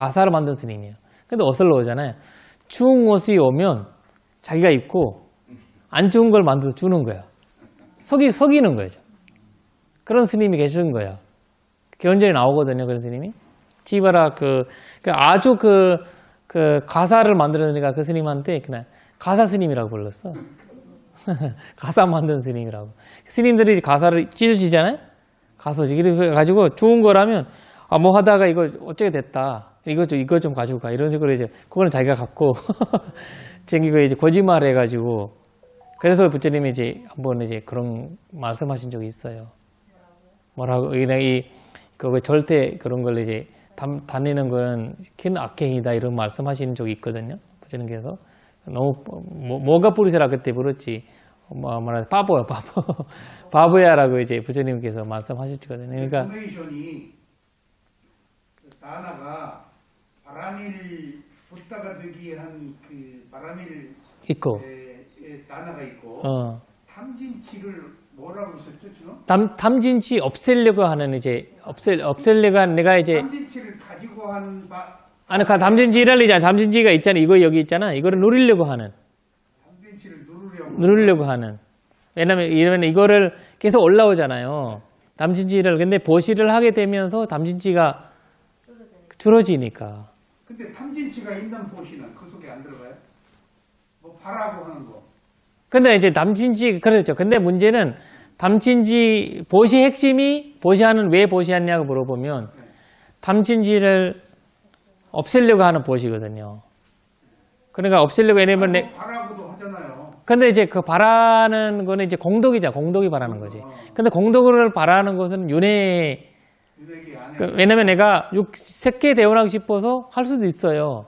가사를 만든 스님이에요. 근데 옷을 넣잖아요. 추운 옷이 오면 자기가 입고 안 추운 걸 만들어서 주는 거예요. 속이는 거죠. 그런 스님이 계시는 거예요. 견전에 나오거든요. 그런 스님이. 지바라 아주 가사를 만들어내니까 그 스님한테 그냥 가사 스님이라고 불렀어. 가사 만든 스님이라고. 스님들이 가사를 찢어지잖아요. 가사 이렇게 가지고 좋은 거라면 뭐 하다가 이거 어쩌게 됐다. 이거 좀 가지고 가. 이런 식으로 이제 그거는 자기가 갖고 챙기고 이제 거짓말 해가지고 그래서 부처님이 이제 한번 이제 그런 말씀하신 적이 있어요. 뭐라고 그냥 그거 절대 그런 걸 이제 다니는 건 큰 악행이다 이런 말씀하시는 적이 있거든요. 부처님께서 너무 뭐가 부르시라 그때 부르지 뭐라 바보야 바보 바보야라고 이제 부처님께서 말씀하셨거든요. 그러니까 포메이션이 다나가 바라밀 붓다가 되기 한 그 바라밀 있고 다나가 있고 탐진치를 뭐라고 썼죠 지금? 탐진치 없애려고 하는 이제 없애려고 하는 내가 이제 탐진치를 가지고 한 아니 탐진치를 이제 탐진치가 있잖아. 이거 여기 있잖아. 이거를 누리려고 하는. 탐진치를 누리려고 하는. 왜냐면 이거를 계속 올라오잖아요. 탐진치를 근데 보시를 하게 되면서 탐진치가 줄어지니까. 근데 탐진치가 있는 보시는 그 속에 안 들어가요? 뭐 바라고 하는 거. 근데 이제 탐진치 그렇죠. 근데 문제는 탐진치 보시 핵심이 보시하는 왜 보시하냐고 물어보면 탐진치를 없애려고 하는 보시거든요. 그러니까 없애려고 왜냐면 바라고도 하잖아요. 근데 이제 그 바라는 거는 이제 공덕이잖아. 공덕이 바라는 거지. 근데 공덕을 바라는 것은 왜냐면 내가 색계 대원하고 싶어서 할 수도 있어요.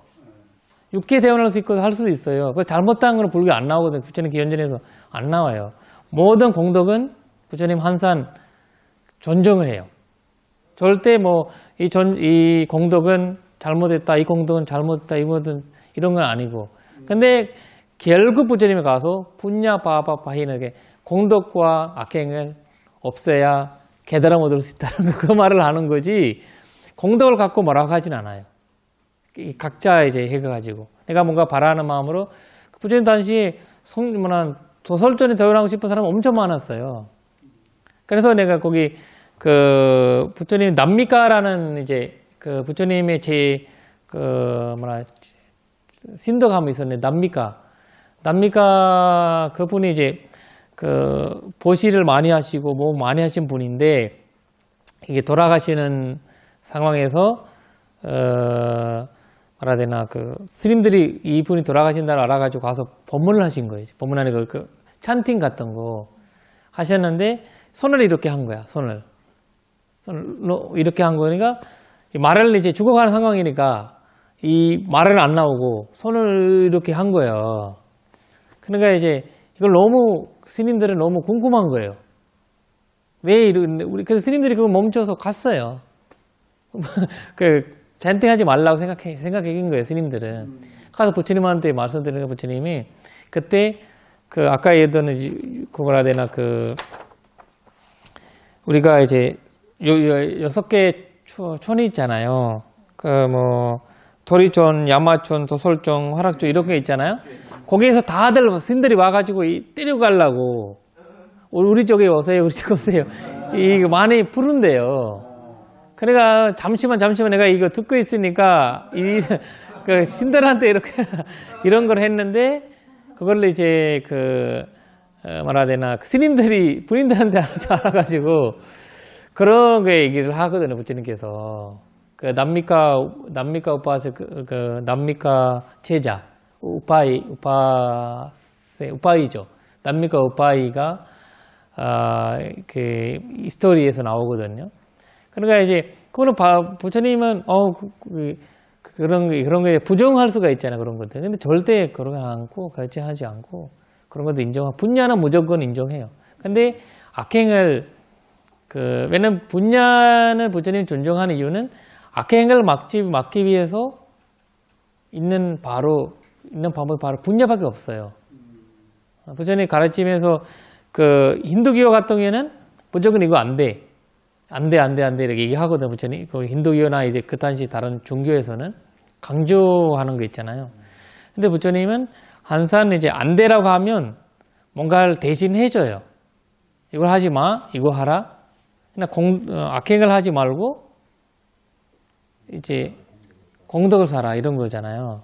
육계 대원하고 싶어서 할 수도 있어요. 그 잘못한 거는 불교 안 나오거든요. 부처님 기연전에서 안 나와요. 모든 공덕은 부처님 한산 존중을 해요. 절대 이 공덕은 잘못했다, 이 공덕은 잘못했다, 이런 건 아니고. 근데 결국 부처님에 가서 분야 바바바히는 공덕과 악행을 없애야 깨달음 얻을 수 있다는 그 말을 하는 거지. 공덕을 갖고 뭐라고 하진 않아요. 각자 이제 해가지고 내가 뭔가 바라는 마음으로 부처님 당시에 도설전에 대원하고 싶은 사람 엄청 많았어요. 그래서 내가 거기 부처님 남미가라는 이제 부처님의 신도감이 있었는데 남미가 그분이 이제 보시를 많이 하시고 뭐 많이 하신 분인데 이게 돌아가시는 상황에서 말해야 되나 스님들이 이분이 돌아가신다를 알아가지고 가서 법문을 하신 거예요. 법문 안에 찬팅 같은 거 하셨는데 손을 이렇게 한 거야. 손을 이렇게 한 거니까 말을 이제 죽어가는 상황이니까 이 말은 안 나오고 손을 이렇게 한 거예요. 그러니까 이제 이걸 너무 스님들은 너무 궁금한 거예요. 왜 그래서 스님들이 그걸 멈춰서 갔어요. 잔뜩하지 말라고 생각한 거예요, 스님들은. 가서 부처님한테 말씀드리니까 부처님이 그때 아까 얘기했던 뭐라 해야 되나 우리가 이제 6개 촌이 있잖아요. 도리촌, 야마촌, 도솔촌, 화락촌 이렇게 있잖아요. 거기에서 다들 스님들이 와가지고 때려가려고 우리 쪽에 오세요, 우리 쪽에 오세요. 이거 많이 부른대요. 그러니까 잠시만 내가 이거 듣고 있으니까 신들한테 이렇게 이런 걸 했는데 그걸 이제 뭐라 해야 되나 스님들이 부인들한테 알아가지고 그런 거 얘기를 하거든요. 부처님께서 남미가 우파세 남미가 제자 우파이죠. 남미가 우파이가 이 스토리에서 나오거든요. 그러니까 이제 그거는 부처님은 그런 게 부정할 수가 있잖아요. 그런 것들. 근데 절대 그러지 않고 결정하지 않고 그런 것도 인정하고 분야는 무조건 인정해요. 근데 악행을 왜냐면 분야는 부처님 존중하는 이유는 악행을 막기 위해서 있는 방법이 바로 분야밖에 없어요. 부처님 가르치면서 힌두교 같은 경우에는 무조건 이거 안 돼. 안 돼, 안 돼, 안 돼 이렇게 얘기하거든요. 부처님. 그 힌두교나 이제 그 당시 다른 종교에서는 강조하는 거 있잖아요. 근데 부처님은 항상 이제 안 돼라고 하면 뭔가를 대신 해줘요. 이걸 하지 마, 이거 하라. 그냥 악행을 하지 말고 이제 공덕을 살아 이런 거잖아요.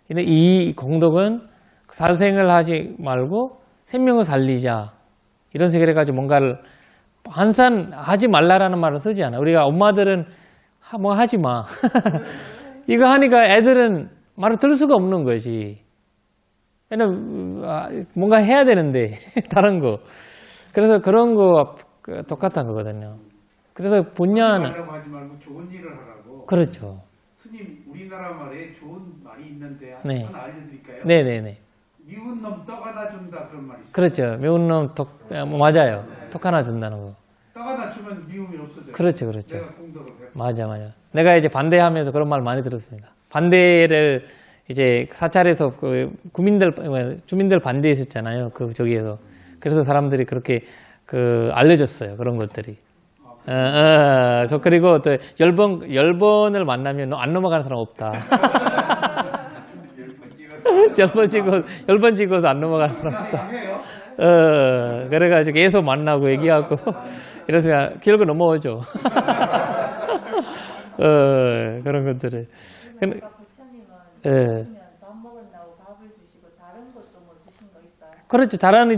근데 이 공덕은 살생을 하지 말고 생명을 살리자 이런 식으로 해가지고 뭔가를 항상 하지 말라라는 말을 쓰지 않아요. 우리가 엄마들은 뭐 하지 마 이거 하니까 애들은 말을 들을 수가 없는 거지. 왜냐면 뭔가 해야 되는데 다른 거. 그래서 그런 거 똑같은 거거든요. 그래서 본냐는 하려고 하지 말고 좋은 일을 하라고. 그렇죠. 스님 우리나라 말에 좋은 말이 있는데 네. 하나 알려드릴까요? 네네네. 미운 놈 떡 하나 준다 그런 말이 있어요. 그렇죠. 매운 놈 맞아요. 톡 하나 준다는 거. 떡 하나 주면 미움이 없어져요. 그렇죠, 그렇죠. 내가 공덕을 해. 맞아. 내가 이제 반대하면서 그런 말 많이 들었습니다. 반대를 이제 사찰에서 그 주민들 반대했었잖아요. 그 저기에서. 그래서 사람들이 그렇게 알려줬어요. 그런 것들이. 저 그리고 또 10번을 만나면 너 안 넘어가는 사람 없다. 10번 찍어도 안 넘어가는 사람 없다. 그래가지고 계속 만나고 얘기하고 이래서 기억을 넘어오죠. 그런 것들을. 그러니까 부처님은 예. 밥 먹은다고 밥을 주시고 다른 것도 뭐 드신 거 있어요? 그렇죠. 다른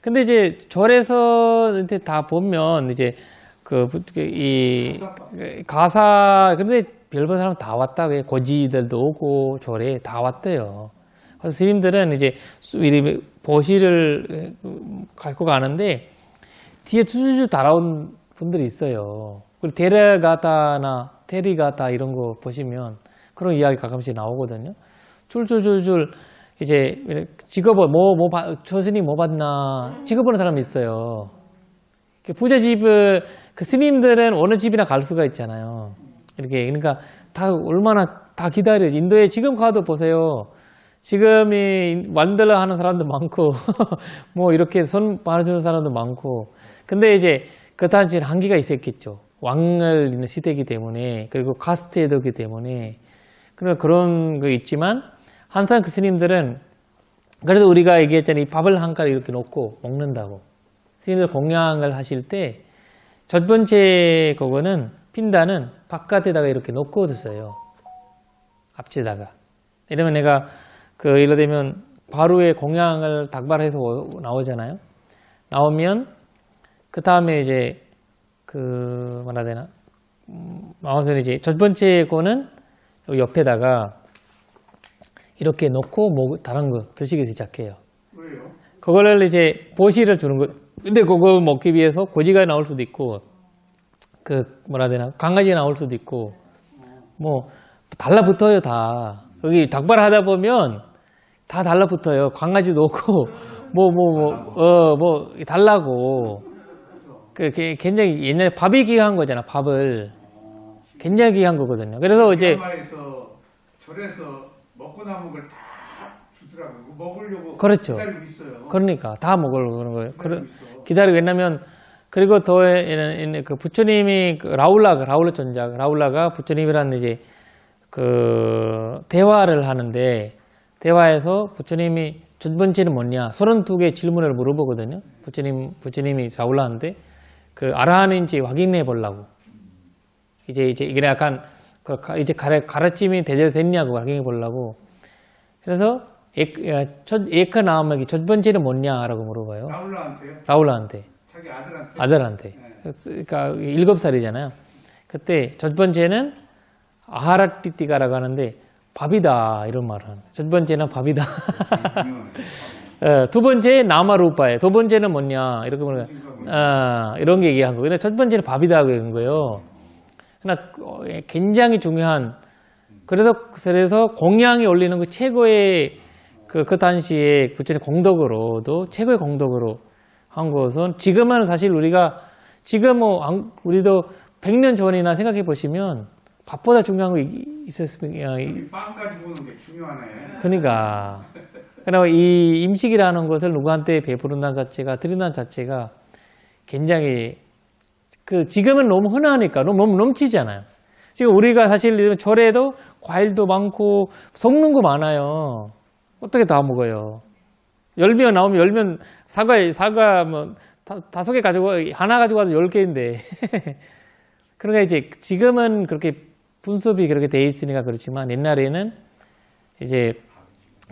근데 이제 절에서 이제 다 보면 이제 이 가사, 근데 별반 사람 다 왔다. 고지들도 오고 절에 다 왔대요. 그래서 스님들은 이제 보시를 갖고 가는데 뒤에 줄줄 따라온 분들이 있어요. 그리고 테리가타 이런 거 보시면 그런 이야기 가끔씩 나오거든요. 줄줄줄줄 이제 직업을 저 스님 뭐 받나 직업하는 사람이 있어요. 부자집을 그 스님들은 어느 집이나 갈 수가 있잖아요. 이렇게 그러니까 다 얼마나 다 기다려. 인도에 지금 가도 보세요. 지금이 만들어 하는 사람도 많고 뭐 이렇게 손 받아주는 사람도 많고. 근데 이제 그 당시에는 한계가 있었겠죠. 왕을 있는 시대이기 때문에 그리고 카스트이기 때문에 그런 거 있지만 항상 그 스님들은 그래도 우리가 얘기했잖아요. 이 밥을 한 가지 이렇게 놓고 먹는다고. 스님들 공양을 하실 때 첫 번째 그거는 핀다는 바깥에다가 이렇게 놓고 드세요. 앞에다가. 이러면 내가 예를 들면 바로에 공양을 닭발해서 나오잖아요. 나오면 그 다음에 이제 뭐라 해야 되나 나와서 이제 첫 번째 거는 옆에다가 이렇게 놓고 다른 거 드시기 시작해요. 왜요? 그거를 이제 보시를 주는 거. 근데 그거 먹기 위해서 고지가 나올 수도 있고, 뭐라 해야 되나, 강아지 나올 수도 있고, 뭐, 달라붙어요, 다. 여기 닭발 하다 보면 다 달라붙어요. 강아지도 오고, 달라고. 굉장히 옛날에 밥이 귀한 거잖아, 밥을. 굉장히 귀한 거거든요. 그래서 이제. 미얀마에서 절에서 먹고 남은 걸 다 주더라고요. 먹으려고 그렇죠. 기다리고 있어요. 그러니까 다 먹으려고 그런 거예요. 기다리고 있어. 기다리고 왜냐면 그리고 더 그 부처님이 라울라 전작 라울라가 부처님이란 이제 대화를 하는데 대화에서 부처님이 첫 번째는 뭐냐 32개 질문을 물어보거든요. 부처님이 라울라한테 아라한인지 확인해 보려고 이제 이게 약간 이제 가르침이 제대로 됐냐고 확인해 보려고 그래서 에카 나오면 첫 번째는 뭐냐라고 물어봐요. 라울라한테요? 라울라한테. 자기 아들한테? 아들한테. 네. 그러니까 7살이잖아요. 그때 첫 번째는 아하라띠띠가라고 하는데 밥이다 이런 말을 하는. 첫 번째는 밥이다. 두 번째 나마루파예요. 두 번째는 뭐냐 이렇게 보니까 이런 게 얘기한 거예요. 근데 첫 번째는 밥이다 그런 거예요. 그러나 굉장히 중요한. 그래서 공양이 올리는 그 최고의 그 당시에 부처님 공덕으로도 최고의 공덕으로 한 것은 지금은 사실 우리가 지금 우리도 100년 전이나 생각해 보시면 밥보다 중요한 거 있었으면 빵까지 보는 게 중요하네. 그러니까 이 음식이라는 것을 누구한테 베푸는다는 자체가 드린다는 자체가 굉장히 지금은 너무 흔하니까 너무 넘치잖아요. 지금 우리가 사실 절에도 과일도 많고 섞는 거 많아요. 어떻게 다 먹어요? 열면 나오면 열면 사과 뭐 5개 가지고 하나 가지고 와도 10개인데. 그러니까 이제 지금은 그렇게 분수업이 그렇게 돼 있으니까 그렇지만 옛날에는 이제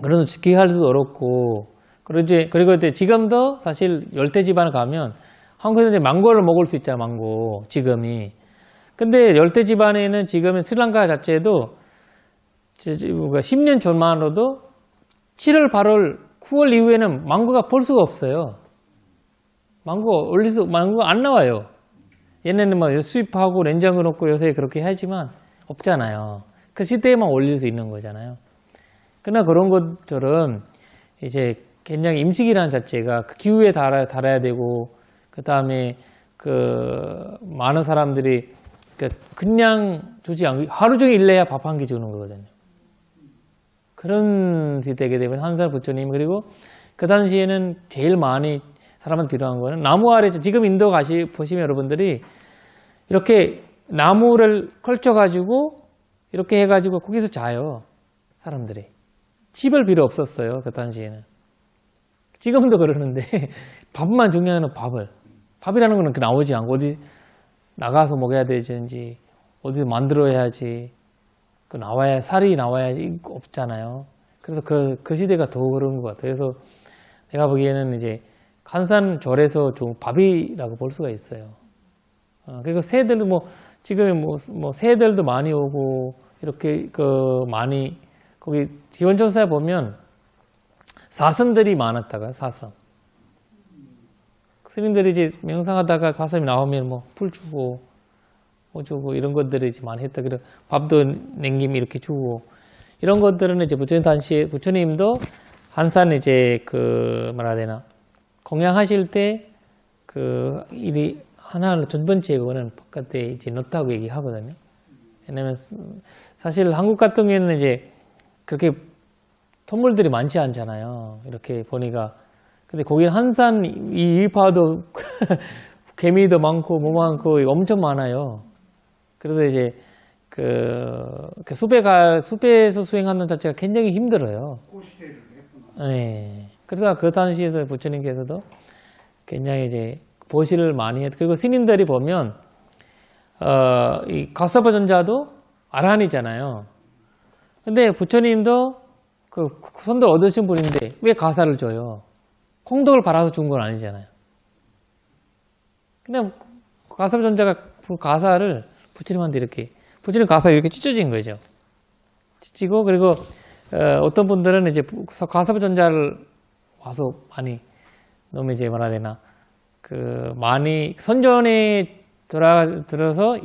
그래서 지키기할 수도 어렵고 그리고 이제 지금도 사실 열대 지방을 가면 한국에서 이제 망고를 먹을 수 있잖아, 망고 지금이. 근데 열대 지방에는 지금은 스리랑카 자체도 10년 전만으로도 7월, 8월, 9월 이후에는 망고가 볼 수가 없어요. 망고 안 나와요. 얘네는 막 수입하고 냉장고 넣고 요새 그렇게 하지만 없잖아요. 그 시대에만 올릴 수 있는 거잖아요. 그러나 그런 것들은 이제 굉장히 임식이라는 자체가 그 기후에 달아야 되고, 그 다음에 많은 사람들이 그냥 주지 않고 하루 종일 일해야 밥 한 끼 주는 거거든요. 그런 시대게 되면 한살 부처님, 그리고 그 당시에는 제일 많이 사람한테 필요한 거는 나무 아래, 지금 인도 보시면 여러분들이 이렇게 나무를 걸쳐가지고 이렇게 해가지고 거기서 자요. 사람들이. 집을 필요 없었어요. 그 당시에는. 지금도 그러는데 밥만 중요한 건 밥이라는 거는 나오지 않고 어디 나가서 먹어야 되는지 어디 만들어야지 살이 나와야지 없잖아요. 그래서 그 시대가 더 그런 것 같아요. 그래서 내가 보기에는 이제 간산절에서 좀 밥이라고 볼 수가 있어요. 그리고 새들도 지금 새들도 많이 오고 이렇게 많이 거기 기원전사에 보면 사슴들이 많았다가 사슴. 스님들이 이제 명상하다가 사슴이 나오면 풀 주고 뭐 주고 이런 것들을 이제 많이 했다. 그리고 밥도 냉김 이렇게 주고 이런 것들은 이제 부처님 당시에 부처님도 한산 이제 뭐라 해야 되나 공양하실 때 일이 하나 첫 번째 그거는 바깥에 이제 넣다고 얘기하거든요. 왜냐면 사실 한국 같은 경우에는 이제 그렇게 동물들이 많지 않잖아요. 이렇게 보니까. 근데 거기 한산 이파도 개미도 많고 뭐 많고 엄청 많아요. 그래서 이제 숲에서 수행하는 자체가 굉장히 힘들어요. 네. 그래서 그 당시에도 부처님께서도 굉장히 이제 보시를 많이 했고, 그리고 스님들이 보면 이 가사바 전자도 아라한이잖아요. 근데 부처님도 선도 얻으신 분인데 왜 가사를 줘요? 공덕을 바라서 준 건 아니잖아요. 그냥 가사바 전자가 가사를 부처님한테 부처님 가사 이렇게 찢어진 거죠. 찢지고, 그리고 어떤 분들은 이제 가사바 전자를 와서 많이 너무 이제 뭐라 해야 되나 많이 선전에 들어서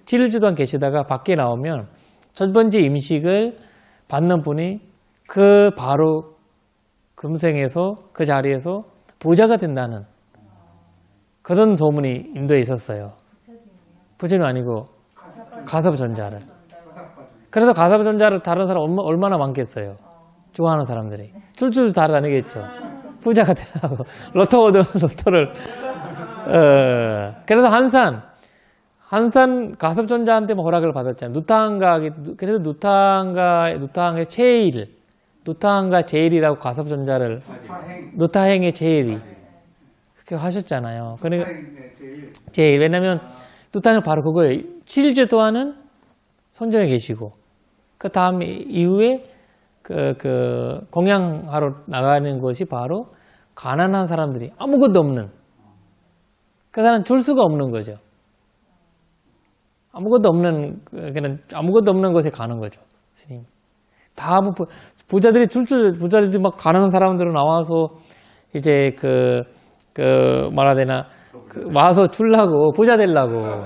7주간 계시다가 밖에 나오면 첫 번째 임식을 받는 분이 바로 금생에서 그 자리에서 보좌가 된다는 그런 소문이 인도에 있었어요. 부처님 아니고 가사바 전자를. 그래서 가사바 전자를 다른 사람 얼마나 많겠어요. 좋아하는 사람들이. 줄줄 다 다니겠죠. 부자가 되라고 로또를 그래서 한산 가섭전자한테 허락을 받았잖아요. 그래서 누타항가 제일이라고 가섭전자를 누타행의 제일이 그렇게 하셨잖아요. 그러니까 제일. 왜냐면 누타항은 바로 그거예요. 7주 동안은 선정에 계시고 그 다음 이후에 공양하러 나가는 것이 바로 가난한 사람들이 아무것도 없는 그 사람 줄 수가 없는 거죠. 아무것도 없는 곳에 가는 거죠. 스님. 다 부자들이 막 가난한 사람들은 나와서 이제 뭐라 해야 되나 와서 줄라고 부자 되려고.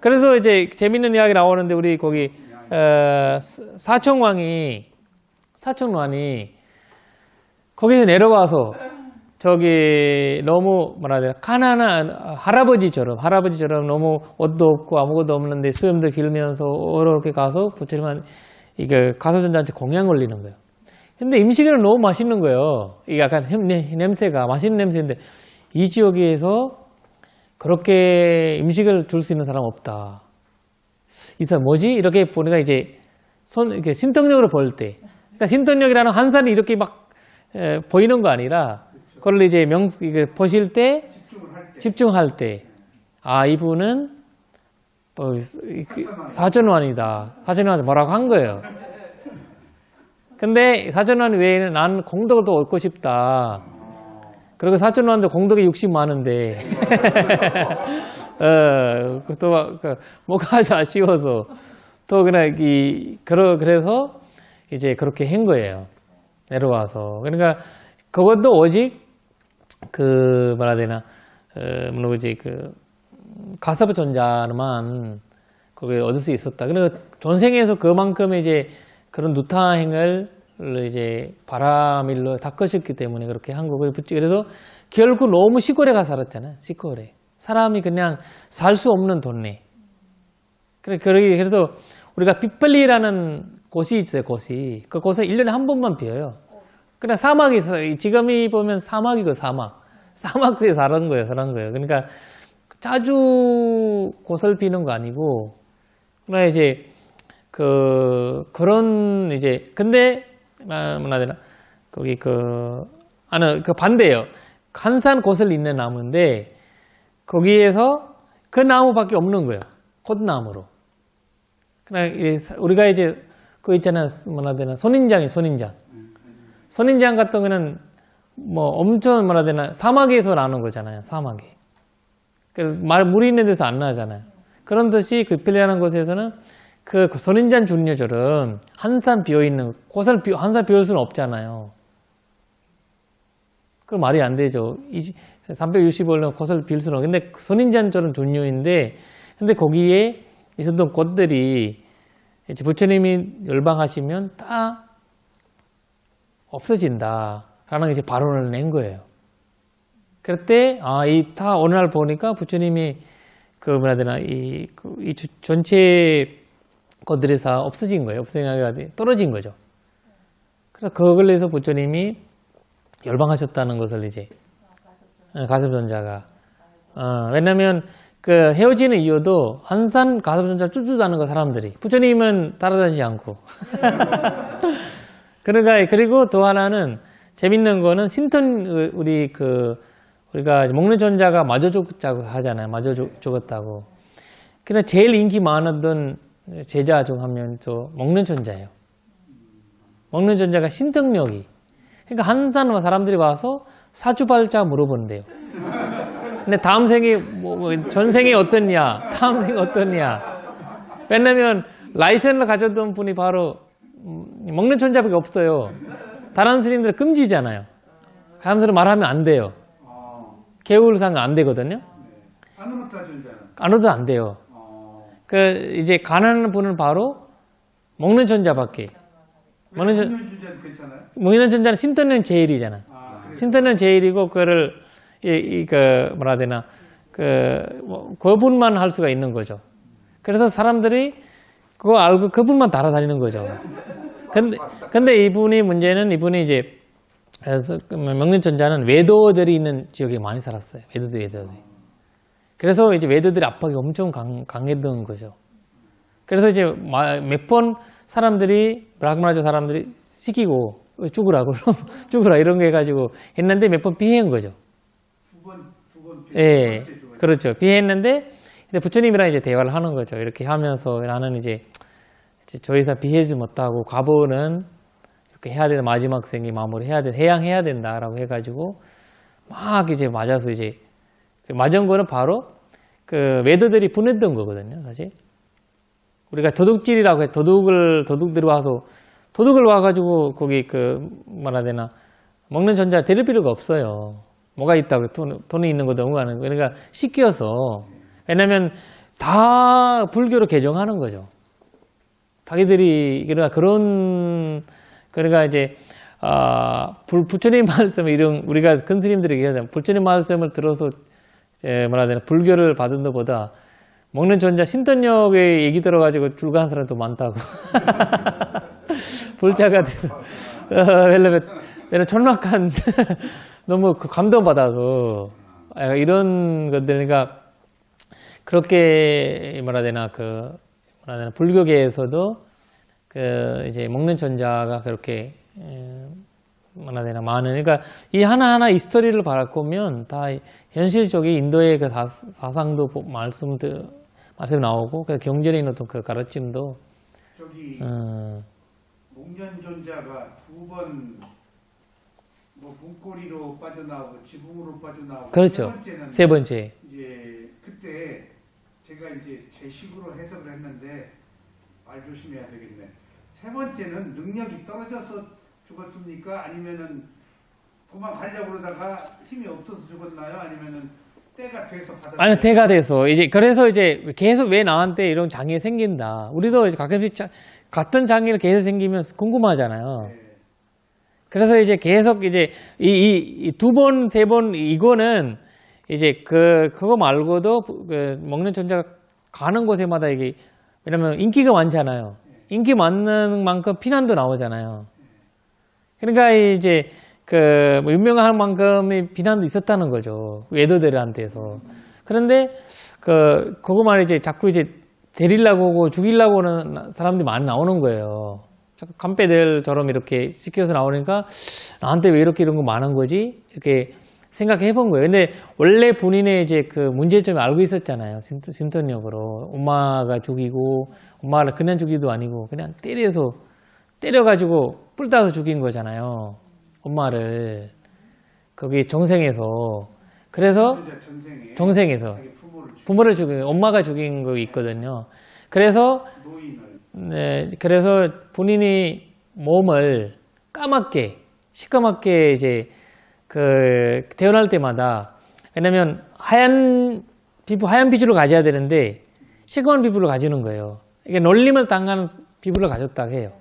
그래서 이제 재밌는 이야기 나오는데 우리 거기 사청왕이 거기서 내려와서 저기 너무 뭐라 해야 되나 가난한 할아버지처럼 너무 옷도 없고 아무것도 없는데 수염도 길면서 어렵게 가서 부처님한 이게 가서전자한테 공양 올리는 거예요. 근데 음식은 너무 맛있는 거예요. 이게 약간 냄새가 맛있는 냄새인데 이 지역에서 그렇게 음식을 줄 수 있는 사람 없다. 이 사람 뭐지? 이렇게 보니까 이제 이렇게 신통력으로 볼 때, 그러니까 신통력이라는 한산이 이렇게 막 보이는 거 아니라, 그걸 이제 이게 보실 때, 집중할 때, 아, 이분은 사전환이다. 사전환한테 뭐라고 한 거예요. 근데 사전환 외에는 난 공덕을 더 얻고 싶다. 그리고 사전환도 공덕이 60 많은데, 뭐가 아쉬워서, 또 그냥 그래서 이제 그렇게 한 거예요. 내려와서. 그러니까 그것도 오직 뭐라 해야 되나, 뭐지, 가사부 전자만 그걸 얻을 수 있었다. 그러니까 전생에서 그만큼 이제 그런 누타행을 이제 바라밀로 닦으셨기 때문에 그렇게 한 거고. 그래서 결국 너무 시골에 가서 살았잖아요. 시골에. 사람이 그냥 살 수 없는 동네. 그래서 우리가 빗벌리라는 곳이 있어요, 곳이. 그 곳에 1년에 한 번만 비어요. 그냥 사막이 있어요. 지금이 보면 사막이고 사막. 사막에 사는 거예요. 그러니까 자주 곳을 비는 거 아니고, 그러나 이제, 그런 이제, 근데, 뭐라 되나, 거기 반대예요. 한산 곳을 잇는 나무인데, 거기에서 그 나무밖에 없는 거예요. 꽃나무로. 그냥 우리가 이제, 그거 있잖아요. 뭐라 되나, 선인장. 선인장 같은 거는 뭐 엄청 뭐라 되나, 사막에서 나는 거잖아요. 사막에. 물이 있는 데서 안 나잖아요. 그런 듯이 그 빗벌리라는 곳에서는 그 선인장 종류처럼 한산 비어있는 곳을 한산 비울 수는 없잖아요. 그 말이 안 되죠. 365년 곳을 비울 수는 없는데, 근데 선인장처럼 종류인데, 근데 거기에 있었던 꽃들이 이제 부처님이 열방하시면 다 없어진다라는 이제 발언을 낸 거예요. 그럴 때, 다 어느 날 보니까 부처님이 뭐라 해야 되나, 전체 것들이 다 없어진 거예요. 떨어진 거죠. 그래서 그걸 해서 부처님이 열방하셨다는 것을 이제, 가섭전자가. 왜냐면, 헤어지는 이유도 한산 가섭전자 쭈쭈다는 거, 사람들이. 부처님은 따라다니지 않고. 그러니까, 그리고 또 하나는, 재밌는 거는, 우리가 먹는 전자가 마저 죽자고 하잖아요. 마저 죽었다고. 근데 제일 인기 많았던 제자 중 한 명 또 먹는 전자예요. 먹는 전자가 신통력이. 그러니까 한산 사람들이 와서 사주발자 물어본대요. 근데 다음 생에 전생에 어떻냐, 다음 생에 어떻냐. 왜냐면 라이센스를 가졌던 분이 바로 먹는 전자밖에 없어요. 다른 스님들 금지잖아요. 사람들은 말하면 안 돼요. 개울상 안 되거든요. 안으로도 안 돼요. 이제 가난한 분은 바로 먹는 전자밖에. 먹는 전자는 신터는 제일이잖아. 신터는 제일이고, 그거를, 뭐라 해야 되나, 그분만 할 수가 있는 거죠. 그래서 사람들이 그거 알고 그분만 따라다니는 거죠. 근데 문제는 이분이 이제, 그래서 먹는 전자는 외도들이 있는 지역에 많이 살았어요. 외도들이. 그래서 이제 외도들이 압박이 엄청 강했던 거죠. 그래서 이제 몇 번 사람들이, 브라흐마나조 사람들이 시키고 죽으라 이런 거 해가지고 했는데 몇 번 피해한 거죠. 예, 그렇죠. 피해했는데, 근데 부처님이랑 이제 대화를 하는 거죠. 이렇게 하면서 나는 이제 저 이상 피해지 못하고 과보는 이렇게 해야 된다. 마지막 생에 마무리 해야 된다. 해양해야 된다라고 해가지고 막 이제 맞아서 이제 맞은 거는 바로 외도들이 보냈던 거거든요. 사실 우리가 도둑질이라고 해. 도둑들이 와서 도둑을 와가지고 거기 뭐라 해야 되나, 먹는 전자 데릴 필요가 없어요. 뭐가 있다고, 돈이 있는 거 너무 하는 거. 그러니까 씻겨서. 왜냐면 다 불교로 개정하는 거죠. 자기들이, 그러니까 이제, 부처님 말씀을 우리가 큰 스님들이 얘기하자면, 부처님 말씀을 들어서, 뭐라 해야 되나, 불교를 받은 것보다 먹는 전자 신턴역에 얘기 들어가지고 줄가는 사람도 많다고. 불자가 돼서. 왜냐면 천막한, 너무 감동받아서. 이런 것들, 그러니까 그렇게 뭐라 해야 되나 불교계에서도 이제 먹는 천자가 그렇게 뭐라 해야 되나 많은 그러니까 이 하나하나 이 스토리를 바라보면 다 현실적인 인도의 그 사상도 말씀 나오고 그 경전인 어떤 그 가르침도 저기 목련존자가 두 번 뭐 문고리로 빠져나오고 지붕으로 빠져나오고 그렇죠. 세 번째 이제 그때 제가 이제 제 식으로 해석을 했는데 말 조심해야 되겠네. 세 번째는 능력이 떨어져서 죽었습니까? 아니면은 도망가려고 그러다가 힘이 없어서 죽었나요? 아니면은 때가 돼서 받았나요? 아니 때가 돼서 이제 그래서 이제 계속 왜 나한테 이런 장애 생긴다. 우리도 이제 가끔씩 같은 장애를 계속 생기면 궁금하잖아요. 네. 그래서 이제 계속 이제 이 두 번, 세 번 이거는 이제 그거 말고도 먹는 천자가 가는 곳에마다 이게 왜냐면 인기가 많잖아요. 인기 많는 만큼 피난도 나오잖아요. 그러니까 이제 뭐 유명한 만큼의 비난도 있었다는 거죠. 외도들한테서. 그런데 그거 말 이제 자꾸 이제 데리려고 오고 죽이려고 하는 사람들이 많이 나오는 거예요. 자꾸 간빼들처럼 이렇게 시켜서 나오니까 나한테 왜 이렇게 이런 거 많은 거지? 이렇게 생각해 본 거예요. 근데 원래 본인의 이제 그 문제점을 알고 있었잖아요. 신턴역으로. 엄마가 죽이고, 엄마를 그냥 죽이도 아니고, 그냥 때려가지고 뿔 따서 죽인 거잖아요. 엄마를. 거기 정생에서. 그래서, 정생에서. 부모를 죽인, 엄마가 죽인 거 있거든요. 그래서, 네, 그래서 본인이 몸을 시커멓게 이제 태어날 때마다, 왜냐면 하얀 피부를 가져야 되는데, 시커먼 피부를 가지는 거예요. 이게 놀림을 당하는 피부를 가졌다고 해요.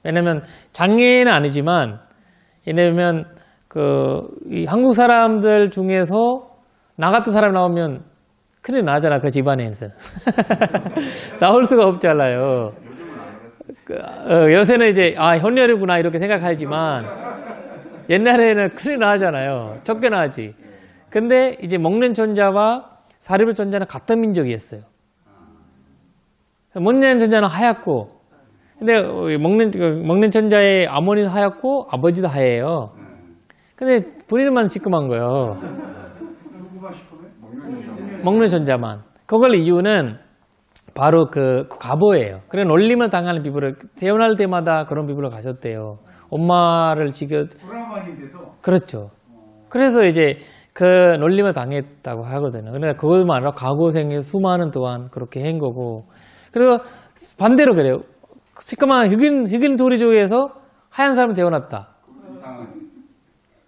왜냐면 장애는 아니지만, 왜냐면 이 한국 사람들 중에서 나 같은 사람 나오면 큰일 나잖아, 그 집안에서. 나올 수가 없잖아요. 요새는 이제, 혼혈이구나, 이렇게 생각하지만, 옛날에는 큰일 나잖아요. 쫓겨나지. 근데 이제 먹는 천자와 사리불 천자는 같은 민족이었어요. 먹는 천자는 하얗고, 근데 먹는 천자의 어머니도 하얗고, 아버지도 하얘요. 근데 본인만 시큼한 거예요. 먹는 천자만. 그걸 이유는 바로 그 과보예요. 그래 놀림을 당하는 피부를 태어날 때마다 그런 피부를 가졌대요. 엄마를 브라만인데도. 그렇죠. 그래서 이제 그 놀림을 당했다고 하거든요. 그러니까 그것만 아니라 과거생에 수많은 동안 그렇게 한 거고. 그리고 반대로 그래요. 시커먼 흑인 도리족에서 하얀 사람이 태어났다.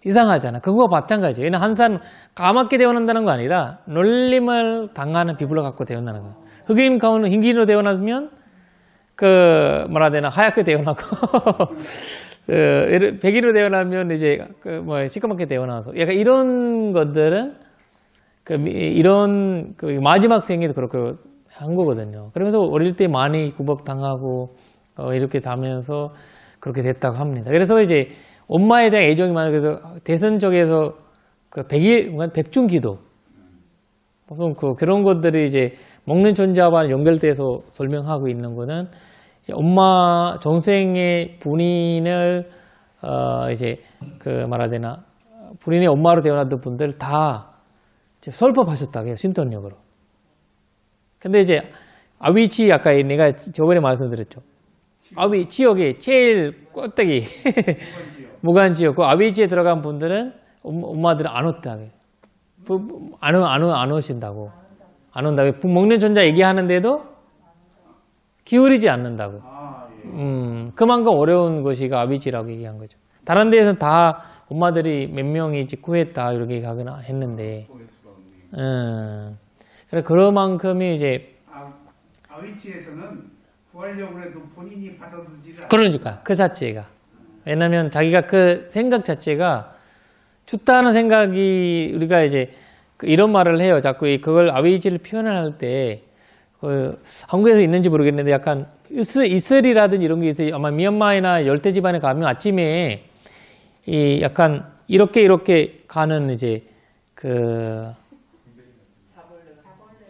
이상하잖아. 그거와 마찬가지예요. 왜냐면 한 사람 까맣게 태어난다는 거 아니라 놀림을 당하는 피부를 갖고 태어나는 거예요. 흑인 가운데 흰기로 태어나면 뭐라 해야 되나 하얗게 태어나고 백인으로 태어나면 이제 시커멓게 태어나서 약간 이런 것들은 이런 마지막 생에도 그렇게 한 거거든요. 그러면서 어릴 때 많이 구박당하고 이렇게 다면서 그렇게 됐다고 합니다. 그래서 이제 엄마에 대한 애정이 많아요. 그래서 대선 쪽에서 백중기도 무슨 그런 것들이 이제 먹는 천자와 연결돼서 설명하고 있는 거는 이제 엄마 정생의 본인을 이제 말해야 되나 본인의 엄마로 태어났던 분들 다 이제 설법하셨다고 해요. 신턴역으로. 근데 이제 아위치 아까 내가 저번에 말씀드렸죠. 아위 지역의 제일 껍데기 무간지역 그 아위지에 들어간 분들은 엄마들은 안 왔다고 안 오신다고 안 온다고 먹는 천자 얘기하는데도 기울이지 않는다고. 그만큼 어려운 것이 아위지라고 얘기한 거죠. 다른 데에서는 다 엄마들이 몇 명이 구했다 이렇게 가거나 했는데 그래 그만큼이 이제 아위치에서는 구하려고 해도 본인이 받아들이지 않아요. 그러니까 그 자체가 왜냐면 자기가 그 생각 자체가 죽다는 생각이 우리가 이제 이런 말을 해요. 자꾸 그걸 아위지를 표현할 때 한국에서 있는지 모르겠는데 약간 이슬이라든지 이런 게 있어요. 아마 미얀마나 열대 지방에 가면 아침에 이 약간 이렇게 가는 이제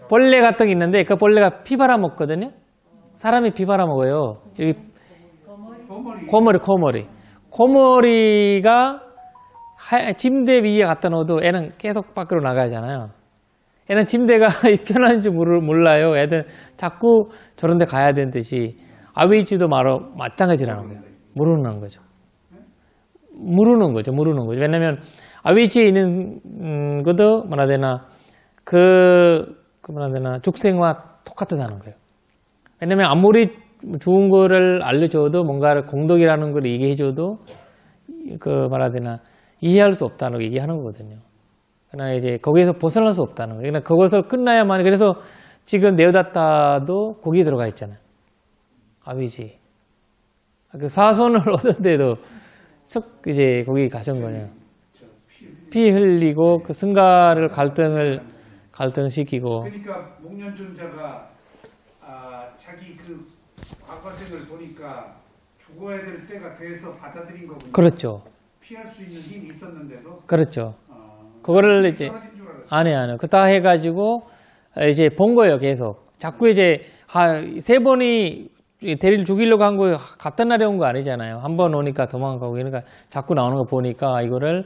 벌레 같은 게 있는데 그 벌레가 피 빨아먹거든요. 사람이 피 빨아먹어요. 여기 거머리. 코머리가 침대 위에 갖다 놓아도 애는 계속 밖으로 나가잖아요. 애는 침대가 편한지 몰라요. 애들 자꾸 저런 데 가야 되는 듯이 아웨이지도 마찬가지라는 거예요. 모르는 거죠. 모르는 거죠. 왜냐면 아웨이지에 있는 것도 뭐라 되나 뭐라 되나 죽생과 똑같다는 거예요. 왜냐면 아무리 좋은 거를 알려줘도 뭔가를 공덕이라는 걸 얘기해줘도 뭐라 되나 이해할 수 없다는 거 얘기하는 거거든요. 그러나 이제 거기에서 벗어날 수 없다는 거예요. 그러니까 그것을 끝나야만 그래서 지금 네오다타도 거기에 들어가 있잖아요. 아비지. 그 사선을 얻었는데도 이제 거기 가신 거예요. 피 흘리고 그 승가를 갈등시키고. 그러니까 목련존자가 자기 그 과거생을 보니까 죽어야 될 때가 돼서 받아들인 거군요. 그렇죠. 피할 수 있는 힘이 있었는데도. 그렇죠. 그거를 이제 아니요. 그다 해가지고 이제 본 거예요. 계속. 자꾸 이제 세 번이 대리를 죽이려고 한 거 같은 날에 온 거 아니잖아요. 한 번 오니까 도망가고 그러니까 자꾸 나오는 거 보니까 이거를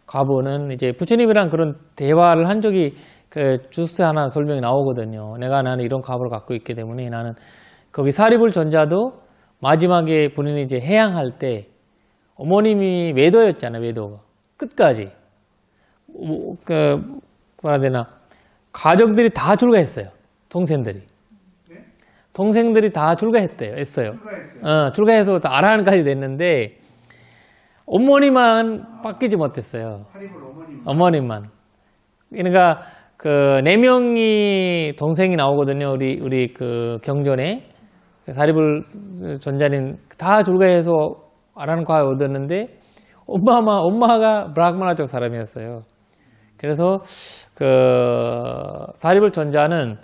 과부는 이제 부처님이랑 그런 대화를 한 적이 그 주스 하나 설명이 나오거든요. 나는 이런 과부를 갖고 있기 때문에 나는 거기 사리불 전자도 마지막에 본인이 이제 해양할 때 어머님이 외도였잖아요. 외도가 끝까지 뭐라 되나 가족들이 다 출가했어요. 동생들이 다 출가했대요. 출가해서 다 아라한까지 됐는데 어머니만 바뀌지 못했어요. 어머님만. 그러니까 그 4명이 동생이 나오거든요. 우리 그 경전에 사리불 전자는 다 출가해서 아라한과에 얻었는데 엄마가 브라흐마나 쪽 사람이었어요. 그래서 그 사리불 전자는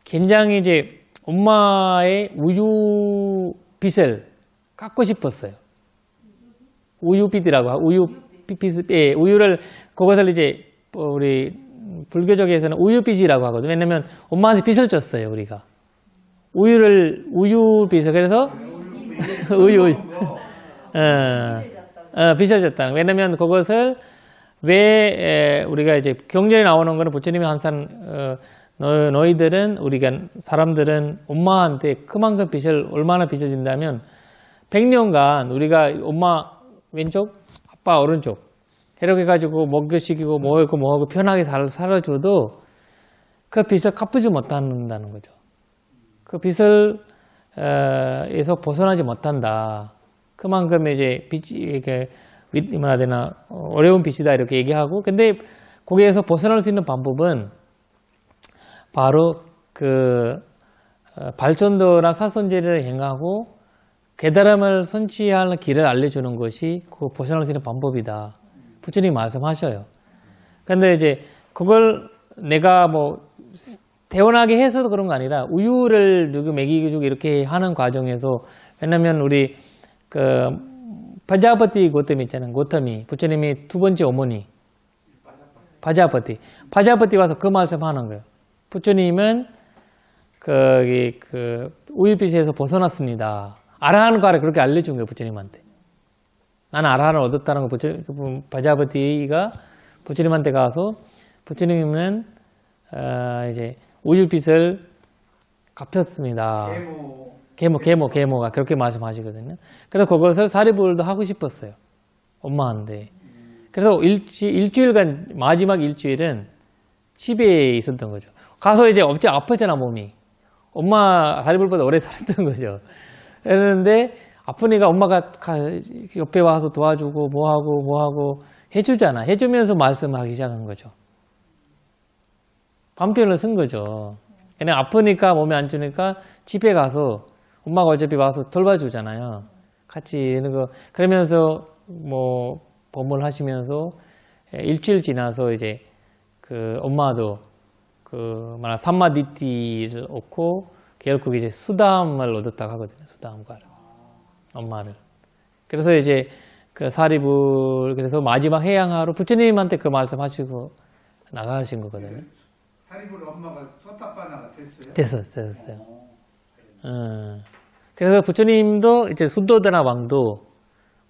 굉장히 이제 엄마의 우유 빛을 갖고 싶었어요. 우유빛이라고 우유를 그것을 이제 우리 불교적에서는 우유빛이라고 하거든요. 왜냐면 엄마한테 빛을 줬어요. 우리가 우유빛을 그래서 빛을 줬다는. 왜냐면 그것을 왜 우리가 이제 경전에 나오는 거는 부처님이 항상 너희들은 사람들은 엄마한테 그만큼 빛을 얼마나 빛을 준다면 100년간 우리가 엄마 왼쪽 아빠 오른쪽 이렇게 해가지고 먹여시키고 뭐하고 편하게 살아줘도 그 빛을 갚지 못한다는 거죠. 그 빛을 에서 벗어나지 못한다. 그만큼 이제 빛이 이렇게 뭐라 되나 어려운 빛이다 이렇게 얘기하고, 근데 거기에서 벗어날 수 있는 방법은 바로 그 발전도나 사선제를 행하고 깨달음을 선취하는 길을 알려주는 것이 그 벗어날 수 있는 방법이다. 부처님이 말씀하셔요. 근데 이제 그걸 내가 뭐 태어나게 해서도 그런 거 아니라 우유를 누구 먹이고 이렇게 하는 과정에서, 왜냐면 우리 그 파자파티 고텀이 있잖아요. 고텀이 부처님이 두 번째 어머니 파자파티 와서 그 말씀하는 거예요. 부처님은 그 우유빛에서 벗어났습니다. 아라한과를 그렇게 알려준 거예요. 부처님한테. 나는 아라한을 얻었다는 거 파자파티가 부처님한테 가서 부처님은 이제 우유빛을 갚였습니다. 계모가 그렇게 말씀하시거든요. 그래서 그것을 사리불도 하고 싶었어요. 엄마한테. 그래서 일주일간, 마지막 일주일은 집에 있었던 거죠. 가서 이제 엄청 아팠잖아, 몸이. 엄마 사리불보다 오래 살았던 거죠. 그랬는데 아프니까 엄마가 옆에 와서 도와주고 뭐하고 해주잖아. 해주면서 말씀하기 시작한 거죠. 반편을 쓴 거죠. 그냥 아프니까 몸이 안 좋으니까 집에 가서 엄마가 어차피 와서 돌봐주잖아요. 같이 이런 거 그러면서 뭐 법문을 하시면서 일주일 지나서 이제 그 엄마도 그 만약 삼마디티를 얻고 결국 이제 수담을 얻었다고 하거든요. 수담과를 엄마를. 그래서 이제 그 사리불 그래서 마지막 해양하루 부처님한테 그 말씀하시고 나가신 거거든요. 사리불 엄마가 소타파나가 됐어요? 됐었어요. 그래서 부처님도 이제 순도드나 왕도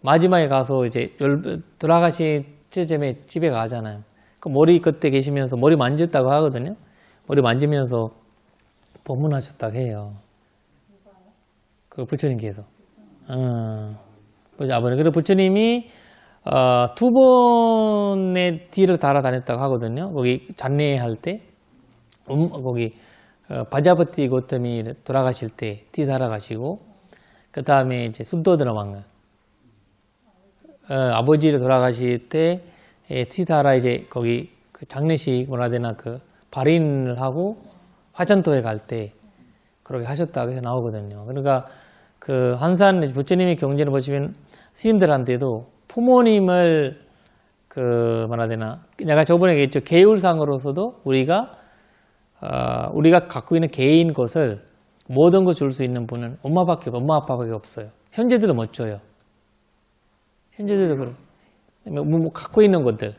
마지막에 가서 이제 돌아가신 쯤에 집에 가잖아요. 그 머리 그때 계시면서 머리 만졌다고 하거든요. 머리 만지면서 법문하셨다고 해요. 그 부처님께서. 아버님. 그리고 부처님이 두 번의 뒤를 달아다녔다고 하거든요. 거기 잔례할 때, 거기 바자버티 고텀이 돌아가실 때 뒤 달아가시고, 그 다음에 이제 순도드나 왕, 아버지를 돌아가실 때 뒤 달아 이제 거기 그 장례식 뭐라 해야 되나 그 발인을 하고 화전토에 갈 때 그렇게 하셨다고 해서 나오거든요. 그러니까 그 한산 부처님의 경전을 보시면 스님들한테도 부모님을 그 뭐라 해야 되나 내가 저번에 얘기했죠. 계율상으로서도 우리가 갖고 있는 개인 것을 모든 거 줄 수 있는 분은 엄마 아빠밖에 없어요. 현재들도 못 줘요. 현재들도 그래. 뭐 갖고 있는 것들.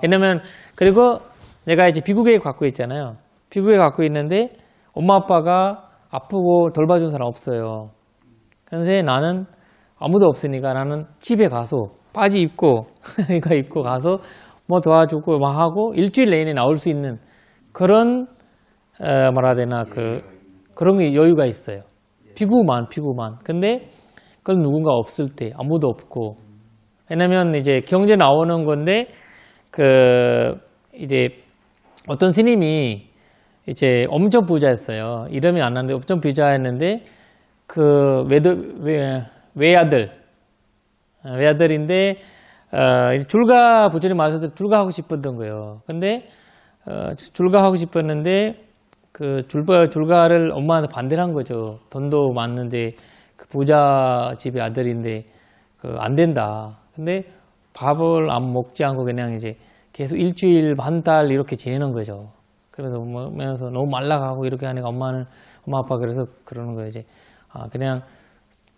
왜냐면 그리고 내가 이제 비구계 갖고 있잖아요. 비구계 갖고 있는데 엄마 아빠가 아프고 돌봐준 사람 없어요. 그런데 나는 아무도 없으니까 나는 집에 가서 바지 입고 이거 입고 가서 뭐 도와주고 막 하고 일주일 내내 나올 수 있는 그런 뭐라 해야 되나 그런 게 여유가 있어요. 피구만. 근데 그건 누군가 없을 때 아무도 없고 왜냐면 이제 경제 나오는 건데 이제 어떤 스님이 이제 엄청 부자였어요. 이름이 안 나는데 엄청 부자였는데 외아들인데 줄가 부처님 말씀대로 줄가하고 싶었던 거예요. 근데 줄가하고 싶었는데 그 줄가를 엄마한테 반대를 한 거죠. 돈도 많은데 그 부자 집의 아들인데 안 된다. 근데 밥을 안 먹지 않고 그냥 이제 계속 일주일 한 달 이렇게 지내는 거죠. 그래서 면서 너무 말라가고 이렇게 하니까 엄마 아빠 그래서 그러는 거예요. 이제 그냥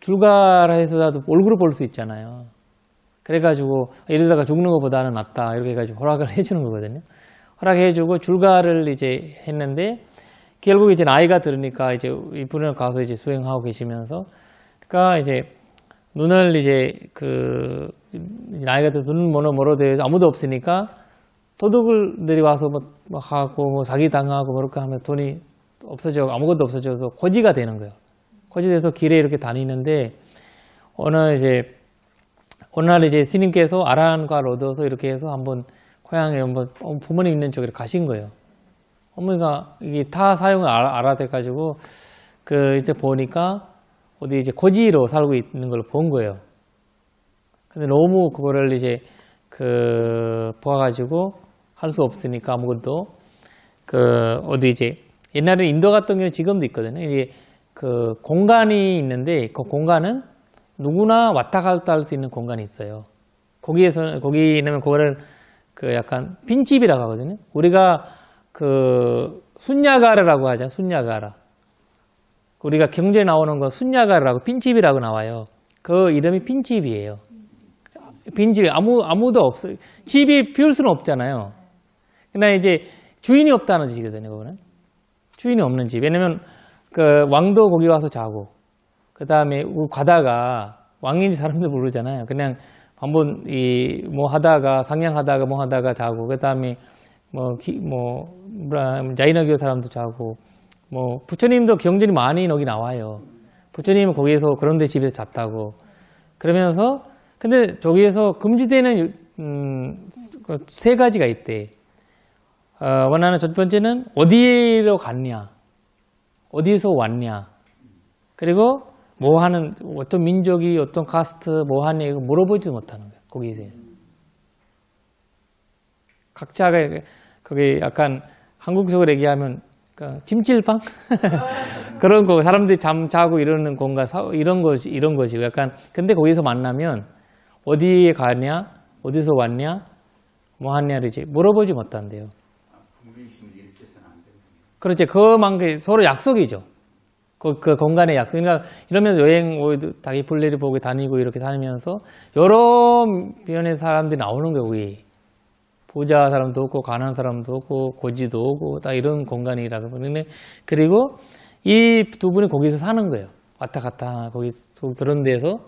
줄가라 해서라도 얼굴을 볼 수 있잖아요. 그래가지고 이러다가 죽는 것보다는 낫다 이렇게 해가지고 허락을 해주는 거거든요. 허락해주고 줄가를 이제 했는데 결국 이제 나이가 들으니까 이제 이분을 가서 이제 수행하고 계시면서 그러니까 이제 눈을 이제 나이가 들어 눈 멀어도 아무도 없으니까 도둑들이 와서 뭐 하고 뭐 사기 당하고 그렇게 하면 돈이 없어져 아무것도 없어져서 고지가 되는 거예요. 고지돼서 길에 이렇게 다니는데 어느 날 이제 스님께서 아라한과를 얻어서 이렇게 해서 한번 고향에 한번 부모님 있는 쪽으로 가신 거예요. 어머니가 이게 타 사용을 알아돼가지고 이제 보니까 어디 이제 고지로 살고 있는 걸 본 거예요. 근데 너무 그거를 이제 보아가지고 할 수 없으니까 아무것도 어디 이제 옛날에 인도 같은 경우는 지금도 있거든요. 이게 공간이 있는데 그 공간은 누구나 왔다 갔다 할 수 있는 공간이 있어요. 거기는 그거를 약간 빈집이라고 하거든요. 우리가 순야가라라고 하죠. 순야가라. 우리가 경제에 나오는 거 순야가라고 빈집이라고 나와요. 그 이름이 빈집이에요. 빈집 아무도 없어요. 집이 비울 수는 없잖아요. 근데 이제 주인이 없다는 뜻이거든요. 그거는 주인이 없는 집. 왜냐면 왕도 거기 와서 자고 그 다음에 가다가 왕인지 사람들 모르잖아요. 그냥 한번 하다가 상냥하다가 뭐 하다가 자고 그 다음에 자이너교 사람도 자고 부처님도 경전이 많이 여기 나와요. 부처님은 거기에서 그런데 집에서 잤다고 그러면서 근데 저기에서 금지되는 세 가지가 있대. 원하는 첫 번째는 어디로 갔냐, 어디서 왔냐, 그리고 뭐 하는 어떤 민족이 어떤 카스트 뭐 하냐 이거 물어보지 못하는 거예요. 거기서 각자가 그게 약간 한국적으로 얘기하면 찜질방 그런 거 사람들이 잠 자고 이러는 공간 이런 것이고 약간 근데 거기서 만나면 어디에 가냐, 어디서 왔냐, 뭐 하냐를 이제 물어보지 못한대요. 그렇지. 그만큼 서로 약속이죠. 그 공간의 약속. 그러니까 이러면서 여행 자기 볼일을 보고 다니고 이렇게 다니면서 여러 면의 사람들이 나오는 거예요. 부자 사람도 오고 가난한 사람도 오고 고지도 오고 다 이런 공간이라서 그러네. 그리고 이 두 분이 거기서 사는 거예요. 왔다 갔다 거기 그런 데서.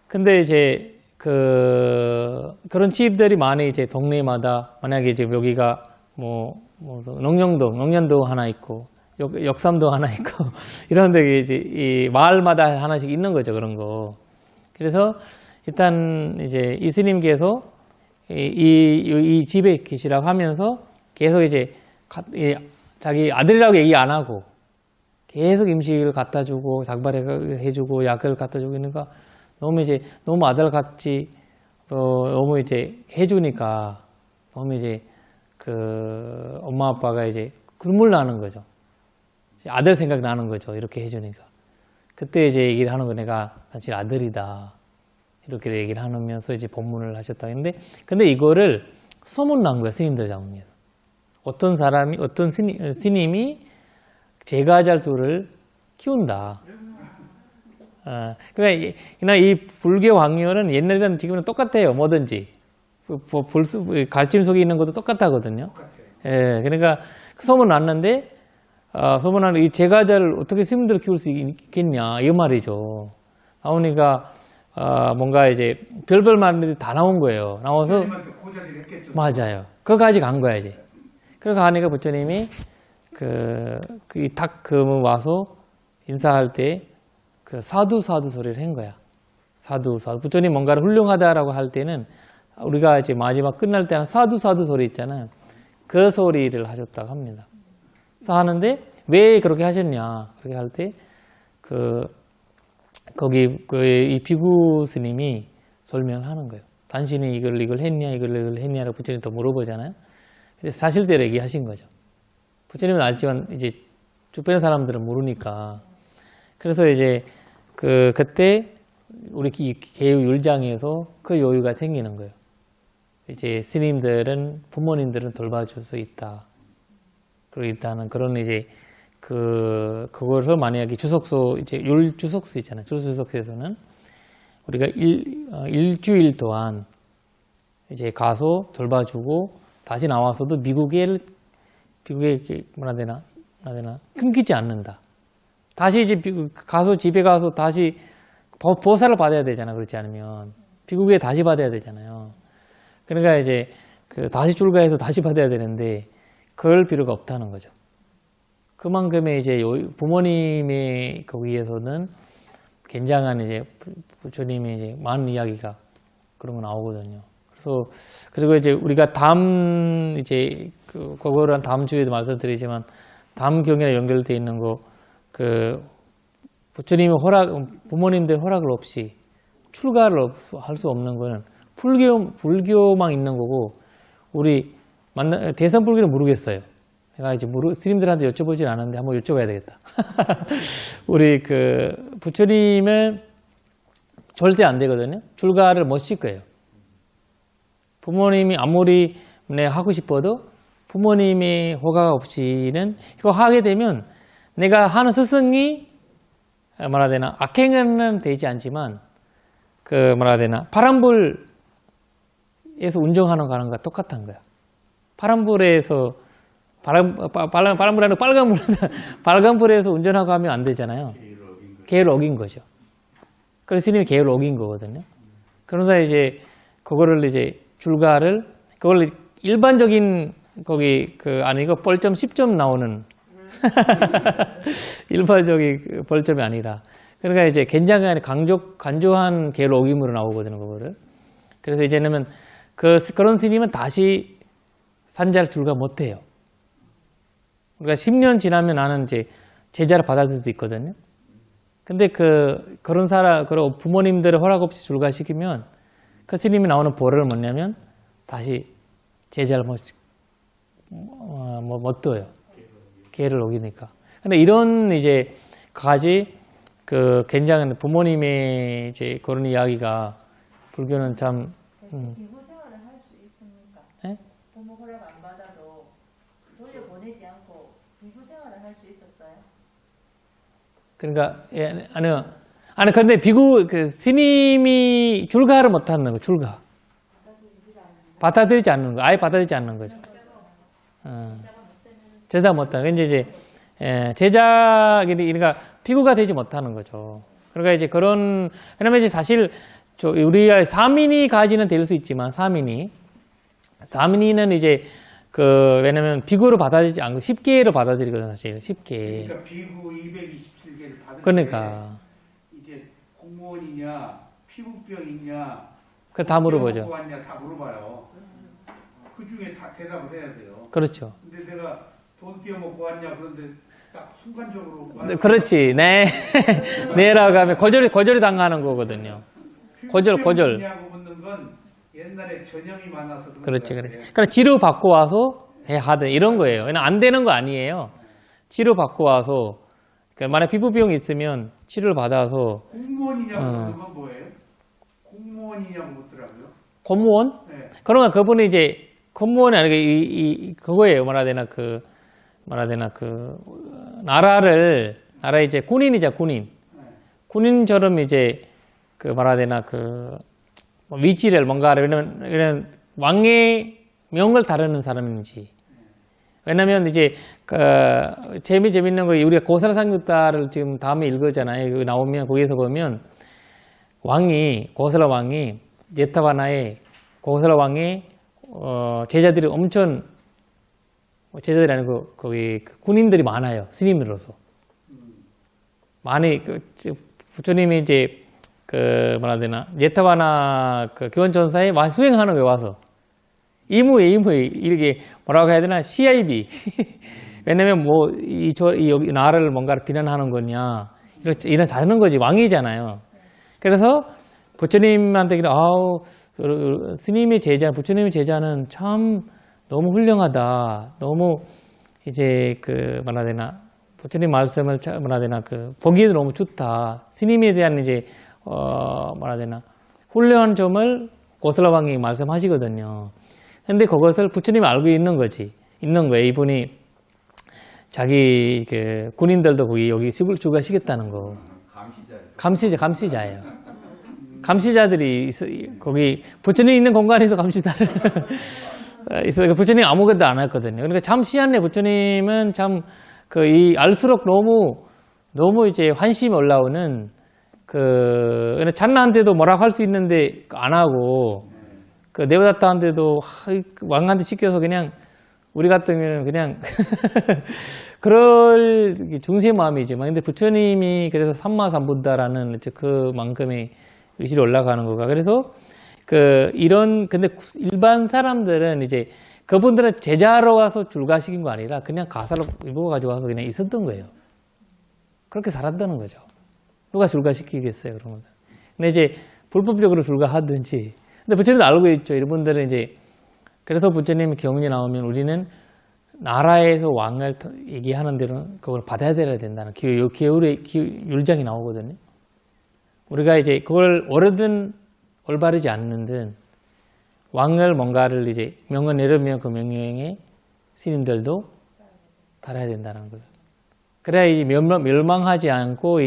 근데 이제 그런 집들이 많이 이제 동네마다 만약에 이제 여기가 뭐 농년도 하나 있고 역삼도 하나 있고 이런 데 이제 이 마을마다 하나씩 있는 거죠. 그런 거. 그래서 일단 이제 이 스님께서 이 집에 계시라고 하면서 계속 이제 자기 아들이라고 얘기 안 하고 계속 음식을 갖다 주고 닭발해 주고 약을 갖다 주고 있는가 너무 아들같이 너무 이제 해주니까 너무 이제 엄마 아빠가 이제 눈물 나는 거죠. 아들 생각 나는 거죠. 이렇게 해주니까. 그때 이제 얘기를 하는 거 내가 당신 아들이다. 이렇게 얘기를 하면서 이제 법문을 하셨다 했는데, 근데 이거를 소문난 거야, 스님들 장로에서. 어떤 스님이 제가잘 둘을 키운다. 그러니까 이 불교 강요는 옛날이랑 지금은 똑같아요, 뭐든지. 가르침 속에 있는 것도 똑같하거든요. 예, 그러니까 소문 났는데, 소문나는 이 제가자를 어떻게 스님들 키울 수 있겠냐, 이 말이죠. 나오니까, 뭔가 이제 별별 말들이 다 나온 거예요. 나와서 맞아요. 거기까지 간 거야 이제. 그래서 가니까 부처님이 와서 인사할 때 사두 소리를 한 거야. 사두. 부처님 뭔가를 훌륭하다라고 할 때는 우리가 이제 마지막 끝날 때는 사두 소리 있잖아요. 그 소리를 하셨다고 합니다. 하는데 왜 그렇게 하셨냐? 그렇게 할 때 거기 이 비구 스님이 설명하는 거예요. 당신이 이걸 했냐라고 부처님 또 물어보잖아요. 근데 사실대로 얘기하신 거죠. 부처님은 알지만 이제 주변의 사람들은 모르니까. 그래서 이제 그때 우리 개유 율장에서 그 여유가 생기는 거예요. 이제 스님들은 부모님들은 돌봐줄 수 있다. 그리고 일단은 그런 이제 그거를 만약에 주석소, 이제 율주석수 있잖아요. 주석수에서는 우리가 일주일 동안 이제 가서 돌봐주고 다시 나와서도 미국에 뭐라 되나 끊기지 않는다. 다시 이제 집에 가서 다시 보살을 받아야 되잖아. 그렇지 않으면. 미국에 다시 받아야 되잖아요. 그러니까 이제 다시 출가해서 다시 받아야 되는데 그럴 필요가 없다는 거죠. 그만큼의 이제 부모님의 거기에서는 굉장한 이제 부처님의 이제 많은 이야기가 그런 거 나오거든요. 그래서 그리고 이제 우리가 그거를 다음 주에도 말씀드리지만 다음 경이랑 연결되어 있는 거 부처님의 부모님들 허락을 없이 출가를 할 수 없는 거는 불교만 있는 거고 우리 대선불교는 모르겠어요. 내가 이제 스님들한테 여쭤보진 않았는데 한번 여쭤봐야 되겠다. 우리 부처님은 절대 안 되거든요. 출가를 못 시켜요. 부모님이 아무리 하고 싶어도 부모님의 허가 없이는 이거 하게 되면 내가 하는 스승이 뭐라 되나 악행은 되지 않지만 뭐라 되나 파란불에서 운전하는 거랑 똑같은 거야. 파란불에서 파란불 아니고 빨간불 빨간불에서 운전하고 하면 안 되잖아요. 계율을 어긴 거죠. 그래서 스님이 계율을 어긴 거거든요. 그러면서 이제 그거를 이제 그걸 일반적인 거기 아니고 벌점 10점 나오는 일반적인 벌점이 아니라 그러니까 이제 굉장히 간조한 계율 어김으로 나오거든요. 그거를. 그래서 이제는 그런 스님은 다시 산자를 출가 못 해요. 우리가 10년 지나면 나는 이제 제자를 받아줄 수 있거든요. 근데 그런 부모님들의 허락 없이 출가시키면 그 스님이 나오는 벌을 뭐냐면 다시 제자를 못 둬요. 계를 어기니까. 근데 이런 이제 굉장한 부모님의 이제 그런 이야기가 불교는 참. 비구 생활을 할 수 있습니까? 네? 부모 허락 안 받아도 돌려보내지 않고 비구 생활을 할 수 있었어요? 그러니까 아니 근데 비구 스님이 출가를 못하는 거 출가. 받아들이지 않는 거, 아예 받아들이지 않는 거죠. 제자 못하는, 이제 제자들이, 그러니까 피구가 되지 못하는 거죠. 그러니까 이제 그런, 왜냐면 이제 사실, 우리가 사민이 가지는 될 수 있지만, 사민이는 이제, 왜냐면 비구로 받아들이지 않고 10개로 받아들이거든, 사실. 10개. 그러니까 비구 227개를 받을 그러니까. 때 이제 공무원이냐, 피부병이냐, 그 다 물어보죠. 먹고 왔냐 다 물어봐요. 그 중에 다 대답을 해야 돼요. 그렇죠. 근데 내가 돈 띄어먹고 왔냐 그런데 딱 순간적으로 네, 그렇지. 네. 네라고 하면 거절이 당하는 거거든요. 거절. 피부병이냐고 묻는 건 옛날에 전염이 많아서 그런 그렇지, 것 그렇지. 같아요. 그러니까 치료 받고 와서 하든 이런 거예요. 왜냐면 안 되는 거 아니에요. 치료 받고 와서, 그러니까 만약 피부병이 있으면 치료를 받아서 공무원이냐고 묻는 건 뭐예요? 공무원이냐고 묻더라고요. 공무원? 네. 그러면 그분이 이제 공무원이 아니고 그거예요. 나라의 이제 군인이자 군인. 군인처럼 이제 위치를 뭔가를, 왜냐면 왕의 명을 다루는 사람인지. 왜냐면 이제 재밌는 거 우리가 고사라상육다를 지금 다음에 읽었잖아요. 그 나오면 거기에서 보면 고슬라 왕이 제타바나의 고슬라 왕의 제자들이 엄청, 제자들이 아니고 거기 군인들이 많아요. 스님으로서 많이 부처님이 이제 제타바나 교원천사에 수행하는 거에 와서 이무에 이렇게 뭐라고 해야 되나, CIB. 왜냐면 이 나라를 뭔가를 비난하는 거냐, 이런 자는 거지. 왕이잖아요. 그래서 부처님한테 부처님의 제자는 참 너무 훌륭하다. 너무 이제 부처님 말씀을 보기에도 너무 좋다. 스님에 대한 이제 훌륭한 점을 고슬라 왕이 말씀하시거든요. 근데 그것을 부처님이 알고 있는 거예요. 이분이 자기 군인들도 여기 주가시겠다는 거. 감시자예요. 감시자들이 거기 부처님 있는 공간에도 감시자를 있어요. 부처님 아무것도 안 했거든요. 그러니까 참 희한해. 부처님은 참 알수록 너무 이제 환심이 올라오는 잔나한테도 뭐라고 할 수 있는데 안 하고, 네오다타한테도 왕한테 시켜서 그냥 우리 같으면 그냥 그럴 중세 마음이지만, 근데 부처님이 그래서 삼마삼부다라는 그만큼의 의식이 올라가는 거가, 그래서 근데 일반 사람들은 이제 그분들은 제자로 와서 줄가시킨 거 아니라 그냥 가사로 일부가 가져와서 그냥 있었던 거예요. 그렇게 살았다는 거죠. 누가 줄가시키겠어요, 그런 거. 근데 이제 불법적으로 줄가하든지. 근데 부처님도 알고 있죠. 이분들은 이제, 그래서 부처님 경륜이 나오면 우리는 나라에서 왕을 얘기하는 대로 그걸 받아야 된다는 계율의 율장이 나오거든요. 우리가 이제 그걸 올바르지 않는 듯 왕을 뭔가를 이제 명을 내려면 그 명령에 스님들도 따라야 된다는 거예요. 그래야 이 멸망하지 않고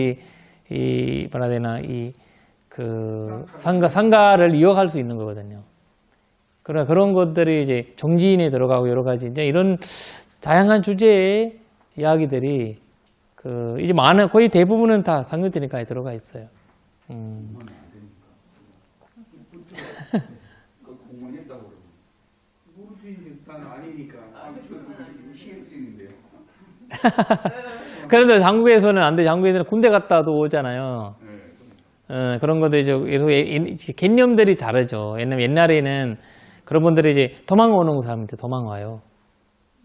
상가를 이어갈 수 있는 거거든요. 그런 것들이 이제 정지인에 들어가고 여러 가지 이제 이런 다양한 주제의 이야기들이 이제 거의 대부분은 다 상근제니까에 들어가 있어요. 공무원했다고 그러고. 모르지, 일단 아니니까. CS인데요. 그런데 한국에서는 안 돼. 한국에서는 군대 갔다도 오잖아요. 그런 것들 이제 개념들이 다르죠. 옛날에는 그런 분들이 이제 도망오는 사람들 도망와요.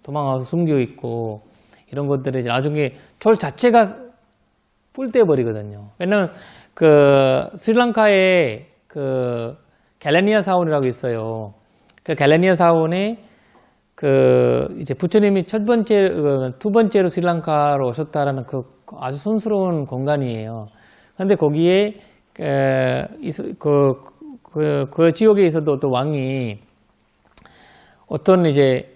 도망와서 숨겨 있고 이런 것들이 이제 나중에 졸 자체가 뿔떼 버리거든요. 왜냐면 스리랑카에 갤레니아 사원이라고 있어요. 갤레니아 사원에 이제 부처님이 두 번째로 스리랑카로 오셨다라는 아주 손스러운 공간이에요. 그런데 거기에 그 지역에 있어도 또 왕이 어떤 이제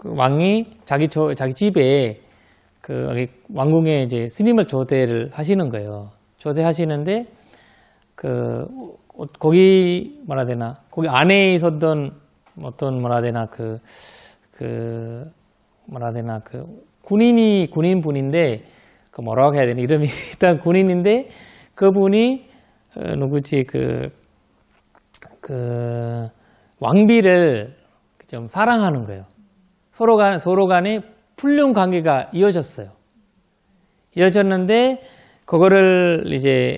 왕이 자기 집에 왕궁에 이제 스님을 초대를 하시는 거예요. 초대하시는데 거기 뭐라 해야 되나, 거기 안에 있었던 어떤 뭐라 해야 되나, 뭐라 해야 되나, 군인분인데, 그 뭐라고 해야 되나, 이름이 일단 군인인데, 그분이 누구지, 왕비를 좀 사랑하는 거예요. 서로 간에 풀륜 관계가 이어졌어요. 이어졌는데, 그거를 이제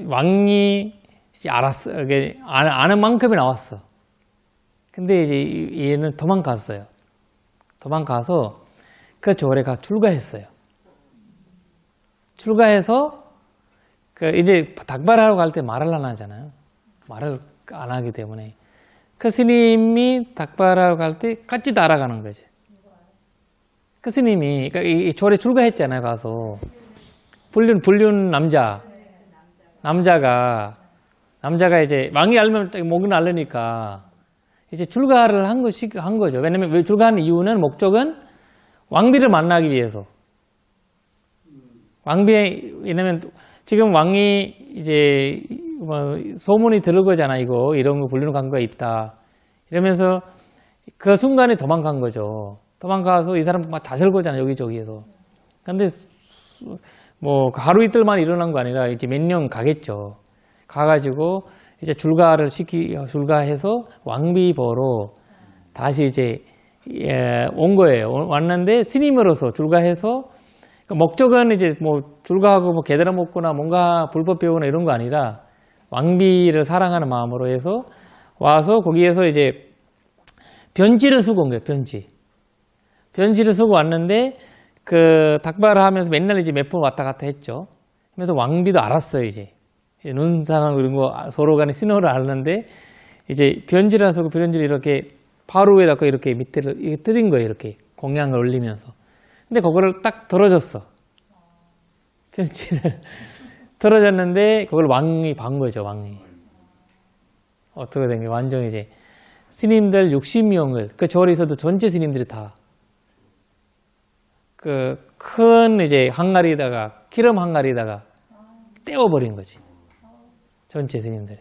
왕이 이제 알았어. 아는 만큼이 나왔어. 근데 이제 얘는 도망갔어요. 도망가서 그 절에 가 출가했어요. 출가해서 이제 닭발하러 갈 때 말을 안 하잖아요. 말을 안 하기 때문에 그 스님이 닭발하러 갈 때 같이 따라가는 거지. 그 스님이 그러니까 이 절에 출가했잖아요. 가서 불륜 남자가 이제 왕이 알면 목은 알으니까 이제 출가를 한 거죠. 왜냐면 왜 출가한 이유는 목적은 왕비를 만나기 위해서. 왜냐면 지금 왕이 이제 뭐 소문이 들을 거잖아. 이런 거 불륜 관계가 있다. 이러면서 그 순간에 도망간 거죠. 도망가서 이 사람 막 다 설거잖아. 여기저기에서. 근데 뭐 하루 이틀만 일어난 거 아니라 이제 몇 년 가겠죠. 가가지고 이제 출가해서 왕비 보러 다시 이제 온 거예요. 왔는데 스님으로서 출가해서 목적은 이제 뭐 출가하고 뭐 계단을 먹거나 뭔가 불법 배우거나 이런 거 아니라 왕비를 사랑하는 마음으로 해서 와서 거기에서 이제 변지를 쓰고 온 거예요. 변지를 쓰고 왔는데 그 닭발을 하면서 맨날 이제 몇 번 왔다 갔다 했죠. 그래서 왕비도 알았어요. 이제 눈사람 이런 거 서로 간에 신호를 알았는데 이제 변지를 쓰고 변지를 이렇게 바로 위에다가 이렇게 밑에를 이렇게 뜨린 거예요. 이렇게 공양을 올리면서. 근데 그거를 딱 들어줬어. 편지를 들어줬는데 그걸 왕이 본 거죠. 왕이. 어떻게 된 게 완전 이제 스님들 60명을 그 절에 있어도 전체 스님들이 다 그 큰 이제 항아리에다가 기름 항아리에다가 떼어버린 거지. 전체 스님들이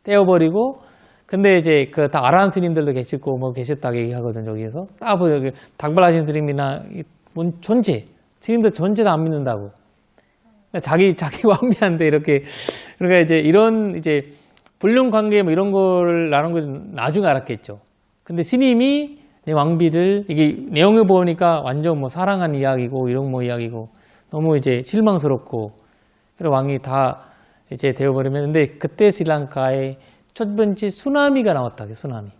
떼어버리고 근데 이제 그 다 아라한 스님들도 계시고 뭐 계셨다고 얘기하거든. 여기에서 딱 여기 닭발하신 스님이나 전체 스님들 전체 다 안 믿는다고. 자기 왕비한테 이렇게 그러니까 이제 이런 이제 불륜 관계 뭐 이런 걸 나눈 걸 나중에 알았겠죠. 근데 스님이 내 왕비를 이게 내용을 보니까 완전 뭐 사랑한 이야기고 이런 뭐 이야기고 너무 이제 실망스럽고 그래서 왕이 다 이제 되어버리면 근데 그때 스리랑카에 첫 번째 쓰나미가 나왔다. 쓰나미.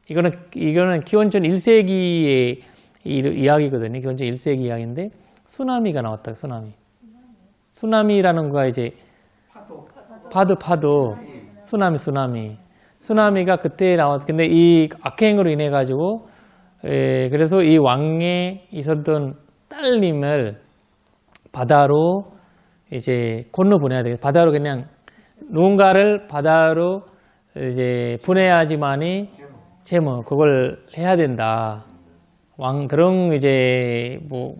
이거는 기원전 1세기의 이야기거든요. 기원전 1세기 이야기인데 쓰나미가 나왔다. 쓰나미라는 거가 이제 파도. 쓰나미가 그때 나왔. 근데 이 악행으로 인해 가지고 그래서 이 왕에 있었던 딸님을 바다로 이제 건너 보내야 되겠다. 바다로 그냥 누군가를 바다로 이제 보내야지만이 제모 그걸 해야 된다. 그런 이제 뭐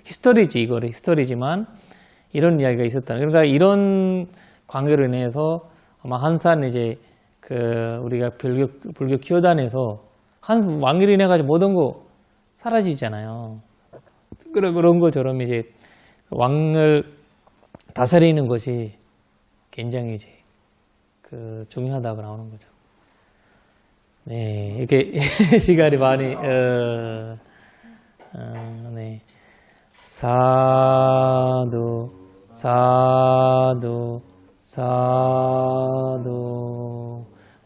히스토리지 이거를 히스토리지만 이런 이야기가 있었다. 그러니까 이런 관계로 인해서 아마 한산 이제 그 우리가 불교 기호단에서 한 왕위로 인해 가지고 모든 거 사라지잖아요. 그런 것처럼 이제 왕을 다스리는 것이 굉장히 이제 그 중요하다고 나오는 거죠. 네, 이렇게 시간이 많이 네. 사두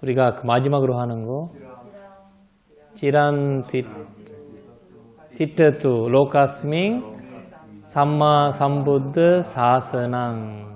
우리가 그 마지막으로 하는 거 지란 티트투 로카스밍 삼마 삼부드 사선앙